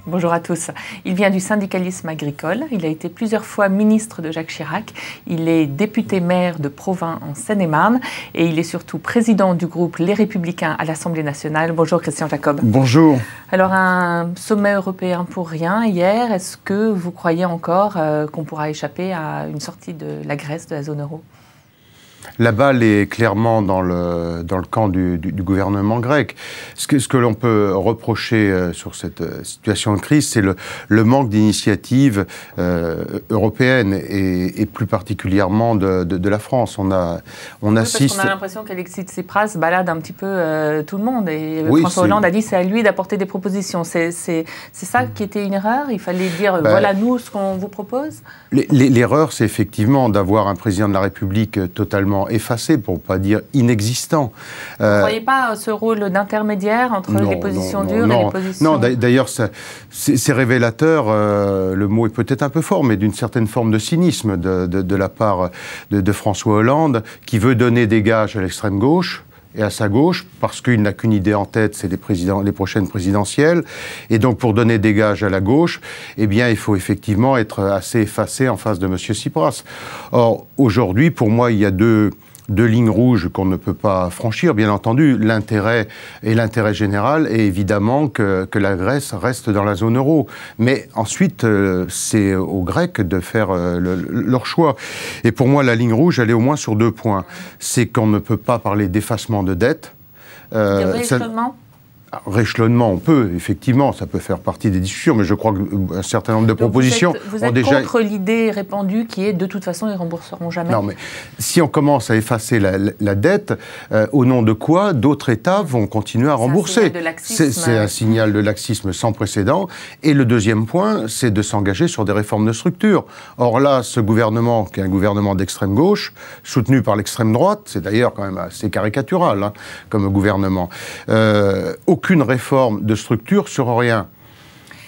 Bonjour à tous. Il vient du syndicalisme agricole. Il a été plusieurs fois ministre de Jacques Chirac. Il est député-maire de Provins en Seine-et-Marne. Et il est surtout président du groupe Les Républicains à l'Assemblée nationale. Bonjour Christian Jacob. Bonjour. Alors un sommet européen pour rien hier. Est-ce que vous croyez encore qu'on pourra échapper à une sortie de la Grèce de la zone euro ? La balle est clairement dans le camp du gouvernement grec. Ce que l'on peut reprocher sur cette situation de crise, c'est le manque d'initiative européenne et plus particulièrement de la France. On assiste... Parce qu'on a l'impression qu'Alexis Tsipras balade un petit peu tout le monde. Et oui, François Hollande a dit c'est à lui d'apporter des propositions. C'est ça qui était une erreur? Il fallait dire voilà nous ce qu'on vous propose? L'erreur, c'est effectivement d'avoir un président de la République totalement effacé, pour ne pas dire inexistant. Vous ne croyez pas ce rôle d'intermédiaire entre les positions dures et les positions... Non, d'ailleurs, c'est révélateur, le mot est peut-être un peu fort, mais d'une certaine forme de cynisme de la part de François Hollande, qui veut donner des gages à l'extrême gauche et à sa gauche, parce qu'il n'a qu'une idée en tête, c'est les prochaines présidentielles. Et donc, pour donner des gages à la gauche, eh bien, il faut effectivement être assez effacé en face de M. Tsipras. Or, aujourd'hui, pour moi, il y a deux lignes rouges qu'on ne peut pas franchir. Bien entendu, l'intérêt général est évidemment que la Grèce reste dans la zone euro. Mais ensuite, c'est aux Grecs de faire leur choix. Et pour moi, la ligne rouge, elle est au moins sur 2 points. C'est qu'on ne peut pas parler d'effacement de dette. De rééchelonnement ? Rééchelonnement, on peut, effectivement, ça peut faire partie des discussions, mais je crois qu'un certain nombre de propositions vous êtes déjà... contre l'idée répandue qui est, de toute façon, ils ne rembourseront jamais. Non, mais si on commence à effacer la dette, au nom de quoi d'autres États vont continuer à rembourser? C'est un signal de laxisme sans précédent. Et le deuxième point, c'est de s'engager sur des réformes de structure. Or là, ce gouvernement, qui est un gouvernement d'extrême gauche, soutenu par l'extrême droite, c'est d'ailleurs quand même assez caricatural comme gouvernement, aucune réforme de structure sur rien.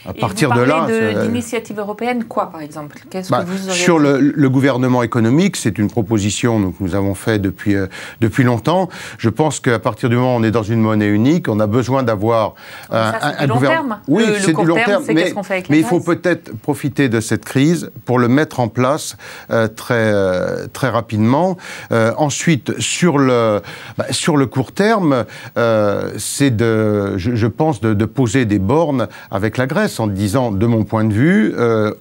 À partir de là, d'initiative européenne, quoi, par exemple? Qu'est-ce que vous auriez... Sur le gouvernement économique, c'est une proposition que nous avons faite depuis longtemps. Je pense qu'à partir du moment où on est dans une monnaie unique, on a besoin d'avoir un gouvernement. Oui, c'est du long terme, mais il faut peut-être profiter de cette crise pour le mettre en place très rapidement. Ensuite, sur le court terme, c'est je pense de poser des bornes avec la Grèce, en disant, de mon point de vue,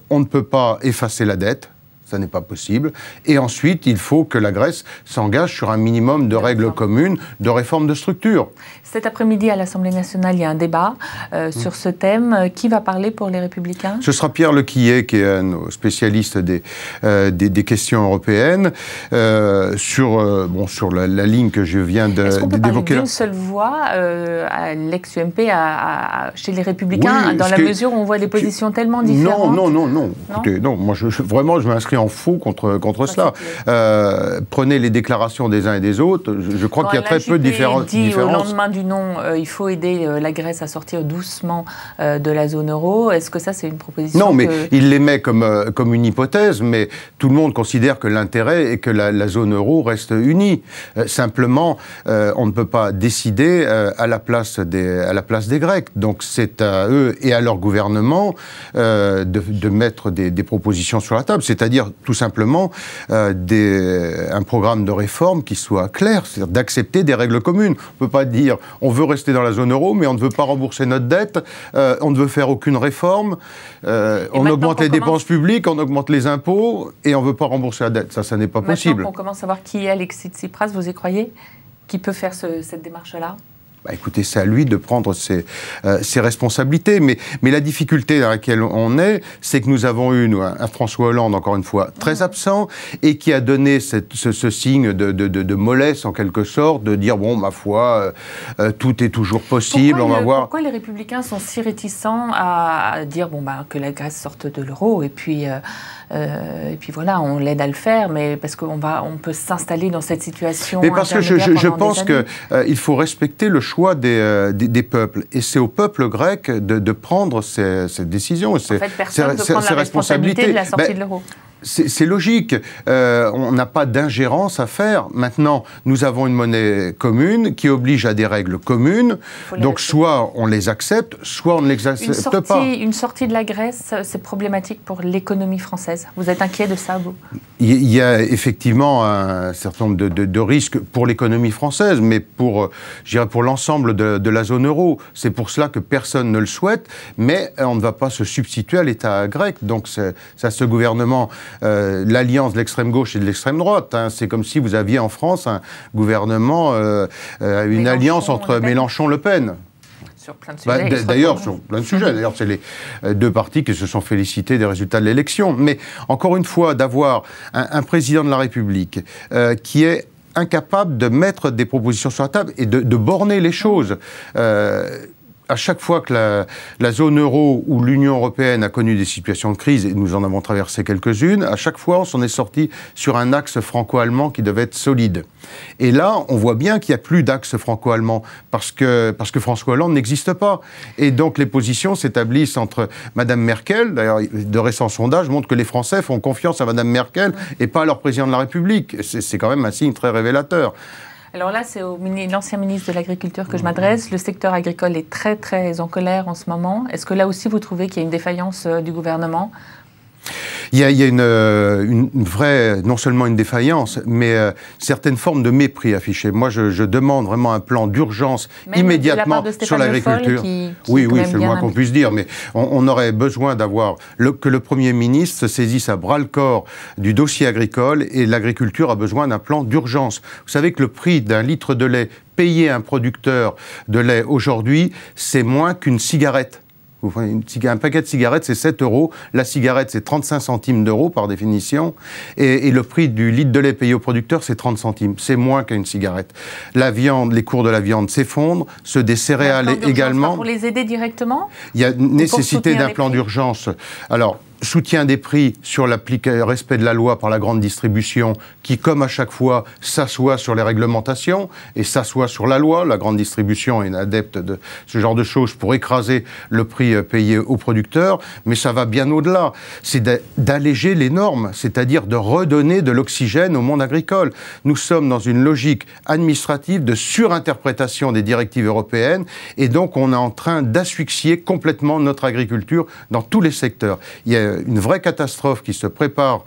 on ne peut pas effacer la dette, ça n'est pas possible, et ensuite, il faut que la Grèce s'engage sur un minimum de règles communes, de réformes de structure. Cet après-midi, à l'Assemblée nationale, il y a un débat sur ce thème. Qui va parler pour les Républicains? Ce sera Pierre Lequillet, qui est un spécialiste des questions européennes, sur la ligne que je viens d'évoquer. Est-ce qu'on peut parler d'une seule voix à l'ex-UMP, chez les Républicains, dans la mesure où on voit des positions tellement différentes? Non. Écoutez, non, moi, vraiment, je m'inscris en faux contre cela. Prenez les déclarations des uns et des autres. Je crois qu'il y a très peu de différences. Au lendemain du non, il faut aider la Grèce à sortir doucement de la zone euro. Est-ce que ça, c'est une proposition? Non, mais il l'émet comme une hypothèse, mais tout le monde considère que l'intérêt est que la zone euro reste unie. Simplement, on ne peut pas décider à la place des Grecs. Donc c'est à eux et à leur gouvernement de mettre des propositions sur la table. C'est-à-dire tout simplement un programme de réforme qui soit clair, c'est-à-dire d'accepter des règles communes. On ne peut pas dire on veut rester dans la zone euro, mais on ne veut pas rembourser notre dette, on ne veut faire aucune réforme, on augmente les dépenses publiques, on augmente les impôts, et on ne veut pas rembourser la dette. Ça n'est pas possible. Maintenant qu'on commence à savoir qui est Alexis Tsipras, vous y croyez? Qui peut faire cette démarche-là? Écoutez, c'est à lui de prendre ses responsabilités. Mais la difficulté dans laquelle on est, c'est que nous avons eu un François Hollande, encore une fois, très absent, et qui a donné ce signe de mollesse, en quelque sorte, de dire, bon, ma foi, tout est toujours possible, Pourquoi les Républicains sont si réticents à dire que la Grèce sorte de l'euro, et puis voilà, on l'aide à le faire, mais parce qu'on peut s'installer dans cette situation. Mais parce que je pense qu'il faut respecter le choix des peuples. Et c'est au peuple grec de prendre ces décisions, ses responsabilités. De la sortie de l'euro. C'est logique. On n'a pas d'ingérence à faire. Maintenant, nous avons une monnaie commune qui oblige à des règles communes. Donc, soit on les accepte, soit on ne les accepte pas. Une sortie de la Grèce, c'est problématique pour l'économie française. Vous êtes inquiet de ça, vous? Il y a effectivement un certain nombre de risques pour l'économie française, mais pour l'ensemble de la zone euro. C'est pour cela que personne ne le souhaite, mais on ne va pas se substituer à l'État grec. Donc, c'est à ce gouvernement... l'alliance de l'extrême gauche et de l'extrême droite. Hein. C'est comme si vous aviez en France un gouvernement, une alliance entre Mélenchon et Le Pen. Sur plein de sujets. D'ailleurs, sur plein de sujets. D'ailleurs, c'est les deux partis qui se sont félicités des résultats de l'élection. Mais encore une fois, d'avoir un président de la République qui est incapable de mettre des propositions sur la table et de borner les choses. À chaque fois que la zone euro ou l'Union européenne a connu des situations de crise, et nous en avons traversé quelques-unes, à chaque fois on s'en est sorti sur un axe franco-allemand qui devait être solide. Et là, on voit bien qu'il n'y a plus d'axe franco-allemand, parce que François Hollande n'existe pas. Et donc les positions s'établissent entre Mme Merkel, d'ailleurs de récents sondages montrent que les Français font confiance à Mme Merkel et pas à leur président de la République. C'est quand même un signe très révélateur. Alors là, c'est l'ancien ministre de l'Agriculture que je m'adresse. Le secteur agricole est très, très en colère en ce moment. Est-ce que là aussi, vous trouvez qu'il y a une défaillance du gouvernement ? Il y a une vraie, non seulement une défaillance, mais certaines formes de mépris affichées. Moi, je demande vraiment un plan d'urgence immédiatement sur l'agriculture. Oui, c'est le moins qu'on puisse dire, mais on aurait besoin d'avoir que le Premier ministre se saisisse à bras-le-corps du dossier agricole, et l'agriculture a besoin d'un plan d'urgence. Vous savez que le prix d'un litre de lait payé à un producteur de lait aujourd'hui, c'est moins qu'une cigarette. Un paquet de cigarettes, c'est 7 €. La cigarette, c'est 35 centimes d'euros par définition. Et le prix du litre de lait payé au producteur, c'est 30 centimes. C'est moins qu'une cigarette. La viande, les cours de la viande s'effondrent, ceux des céréales également. Pour les aider directement ? Il y a nécessité d'un plan d'urgence. Alors, soutien des prix sur le respect de la loi par la grande distribution qui, comme à chaque fois, s'assoit sur les réglementations et s'assoit sur la loi. La grande distribution est adepte de ce genre de choses pour écraser le prix payé aux producteurs, mais ça va bien au-delà. C'est d'alléger les normes, c'est-à-dire de redonner de l'oxygène au monde agricole. Nous sommes dans une logique administrative de surinterprétation des directives européennes et donc on est en train d'asphyxier complètement notre agriculture dans tous les secteurs. Il y a une vraie catastrophe qui se prépare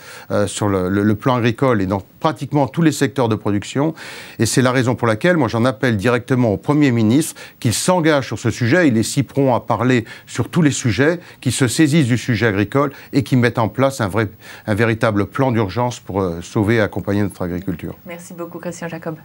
sur le plan agricole et dans pratiquement tous les secteurs de production. Et c'est la raison pour laquelle, moi, j'en appelle directement au Premier ministre qu'il s'engage sur ce sujet. Il est si prompt à parler sur tous les sujets, qu'il se saisisse du sujet agricole et qu'il mette en place un véritable plan d'urgence pour sauver et accompagner notre agriculture. Merci beaucoup, Christian Jacob.